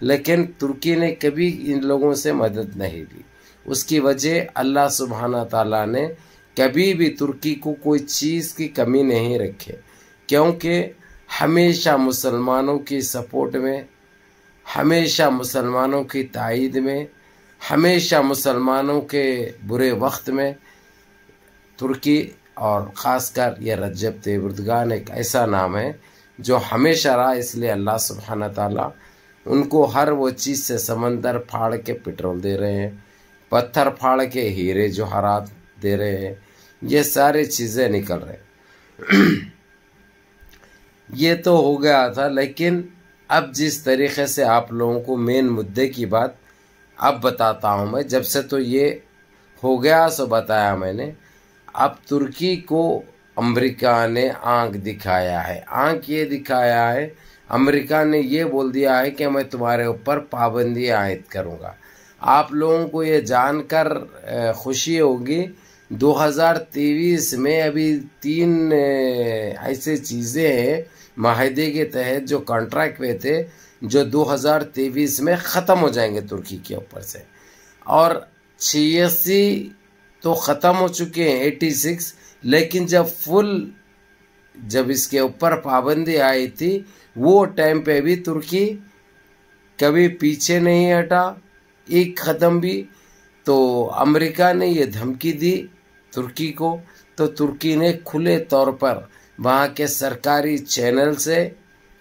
لیکن ترکی نے کبھی ان لوگوں سے مدد نہیں لی. اس کی وجہ اللہ سبحانہ تعالیٰ نے کبھی بھی ترکی کو کوئی چیز کی کمی نہیں رکھے، کیونکہ ہمیشہ مسلمانوں کی سپورٹ میں، ہمیشہ مسلمانوں کی تائید میں، ہمیشہ مسلمانوں کے برے وقت میں ترکی، اور خاص کر یہ رجب طیب اردگان ایک ایسا نام ہے جو ہمیشہ رہا. اس لیے اللہ سبحانہ تعالیٰ ان کو ہر وہ چیز سے سمندر پھاڑ کے پٹرول دے رہے ہیں، پتھر پھاڑ کے ہیرے جوہرات دے رہے ہیں، یہ ساری چیزیں نکل رہے ہیں. یہ تو ہو گیا تھا، لیکن اب جس طریقے سے آپ لوگوں کو مین مدعے کی بات اب بتاتا ہوں میں. جب سے تو یہ ہو گیا سو بتایا میں نے. اب ترکی کو امریکہ نے آنکھ دکھایا ہے. آنکھ یہ دکھایا ہے، امریکہ نے یہ بول دیا ہے کہ میں تمہارے اوپر پابندی عائد کروں گا. آپ لوگوں کو یہ جان کر خوشی ہوگی 2023 میں ابھی 3 ایسے چیزیں ہیں معاہدے کے تحت جو کانٹریکٹ پہ تھے، جو 2023 میں ختم ہو جائیں گے ترکی کے اوپر سے. اور 86 تو ختم ہو چکے ہیں، 86. لیکن جب اس کے اوپر پابندی آئی تھی وہ ٹائم پہ بھی ترکی کبھی پیچھے نہیں ہٹا ایک قدم بھی. تو امریکہ نے یہ دھمکی دی ترکی کو، تو ترکی نے کھلے طور پر وہاں کے سرکاری چینل سے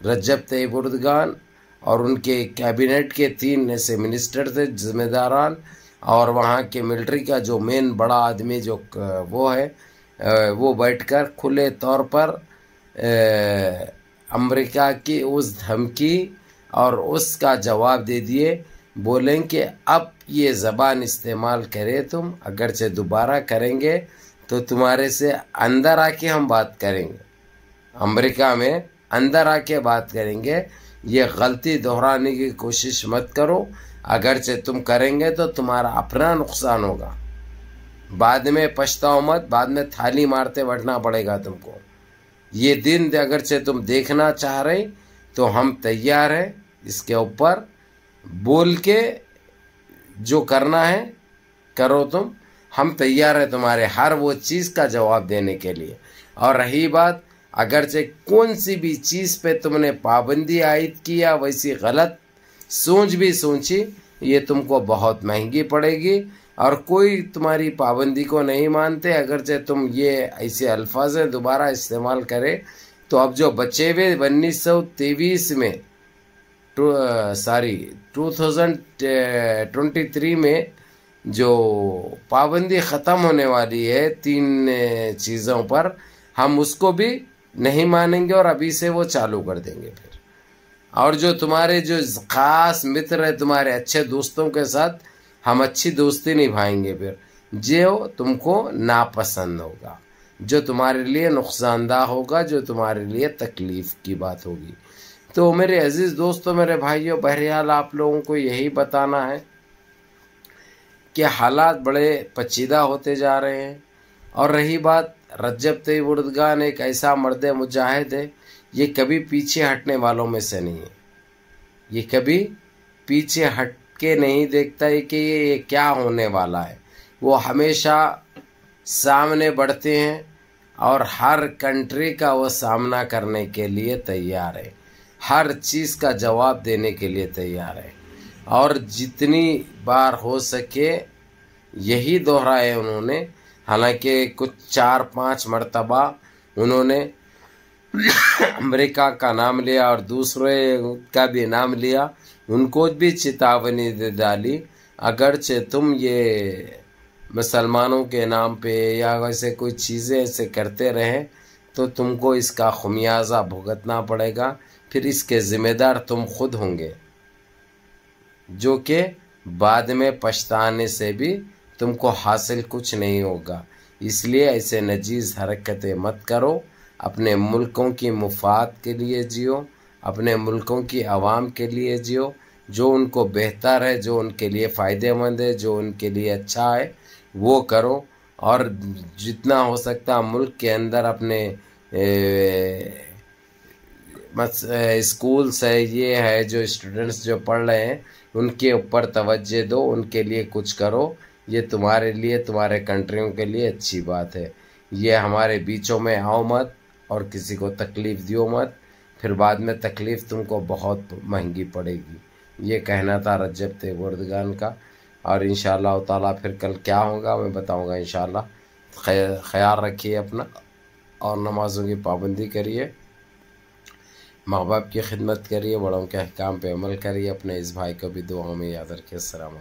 رجب طیب اردگان اور ان کے کیبنٹ کے 3 ایسے منسٹر تھے ذمہ داران، اور وہاں کے ملٹری کا جو مین بڑا آدمی جو وہ ہے، وہ بیٹھ کر کھلے طور پر امریکہ کی اس دھمکی اور اس کا جواب دے دیے. بولیں کہ اب یہ زبان استعمال کرے تم، اگرچہ دوبارہ کریں گے تو تمہارے سے اندر آ کے ہم بات کریں گے، امریکہ میں اندر آ کے بات کریں گے. یہ غلطی دہرانے کی کوشش مت کرو، اگرچہ تم کریں گے تو تمہارا اپنا نقصان ہوگا، بعد میں پچھتاؤ مت، بعد میں تھالی مارتے بڑھنا پڑے گا تم کو. یہ دن اگرچہ تم دیکھنا چاہ رہے تو ہم تیار ہیں اس کے اوپر بول کے جو کرنا ہے کرو تم، ہم تیار ہیں تمہارے ہر وہ چیز کا جواب دینے کے لیے. اور رہی بات، اگرچہ کون سی بھی چیز پہ تم نے پابندی عائد کیا، ویسی غلط سوچ بھی سوچی، یہ تم کو بہت مہنگی پڑے گی. اور کوئی تمہاری پابندی کو نہیں مانتے، اگرچہ تم یہ ایسے الفاظ دوبارہ استعمال کرے تو اب جو بچے ہوئے 1923 میں 2023 میں جو پابندی ختم ہونے والی ہے 3 چیزوں پر، ہم اس کو بھی نہیں مانیں گے اور ابھی سے وہ چالو کر دیں گے پھر. اور جو تمہارے جو خاص متر ہے، تمہارے اچھے دوستوں کے ساتھ ہم اچھی دوستی نبھائیں گے پھر، جو تم کو ناپسند ہوگا، جو تمہارے لیے نقصان دہ ہوگا، جو تمہارے لیے تکلیف کی بات ہوگی. تو میرے عزیز دوستوں، میرے بھائیوں، بہرحال آپ لوگوں کو یہی بتانا ہے کہ حالات بڑے پیچیدہ ہوتے جا رہے ہیں. اور رہی بات، رجب طیب اردگان ایک ایسا مرد مجاہد ہے، یہ کبھی پیچھے ہٹنے والوں میں سے نہیں ہے. یہ کبھی پیچھے ہٹ کے نہیں دیکھتا ہے کہ یہ کیا ہونے والا ہے. وہ ہمیشہ سامنے بڑھتے ہیں اور ہر کنٹری کا وہ سامنا کرنے کے لیے تیار ہے، ہر چیز کا جواب دینے کے لیے تیار ہے. اور جتنی بار ہو سکے یہی دہرائے انہوں نے. حالانکہ کچھ 4-5 مرتبہ انہوں نے امریکہ کا نام لیا اور دوسرے کا بھی نام لیا، ان کو بھی چیتاونی دے ڈالی، اگرچہ تم یہ مسلمانوں کے نام پہ یا ویسے کوئی چیزیں ایسے کرتے رہیں تو تم کو اس کا خمیازہ بھگتنا پڑے گا. پھر اس کے ذمہ دار تم خود ہوں گے، جو کہ بعد میں پچھتانے سے بھی تم کو حاصل کچھ نہیں ہوگا. اس لیے ایسے نجیز حرکتیں مت کرو، اپنے ملکوں کی مفاد کے لیے جیو، اپنے ملکوں کی عوام کے لیے جیو، جو ان کو بہتر ہے، جو ان کے لیے فائدہ مند ہے، جو ان کے لیے اچھا ہے وہ کرو. اور جتنا ہو سکتا ملک کے اندر اپنے اسکولس ہے، یہ ہے جو اسٹوڈنٹس جو پڑھ رہے ہیں ان کے اوپر توجہ دو، ان کے لیے کچھ کرو، یہ تمہارے لیے، تمہارے کنٹریوں کے لیے اچھی بات ہے۔ یہ ہمارے بیچوں میں آؤ مت اور کسی کو تکلیف دیو مت، پھر بعد میں تکلیف تم کو بہت مہنگی پڑے گی۔ یہ کہنا تھا رجب طیب اردگان کا، اور انشاءاللہ تعالیٰ پھر کل کیا ہوگا میں بتاؤں گا انشاءاللہ۔ خیال رکھیے اپنا اور نمازوں کی پابندی کریے، ماں باپ کی خدمت کریے، بڑوں کے احکام پہ عمل کریے، اپنے اس بھائی کو بھی دعاؤں میں یاد رکھیے۔ السلام علیکم۔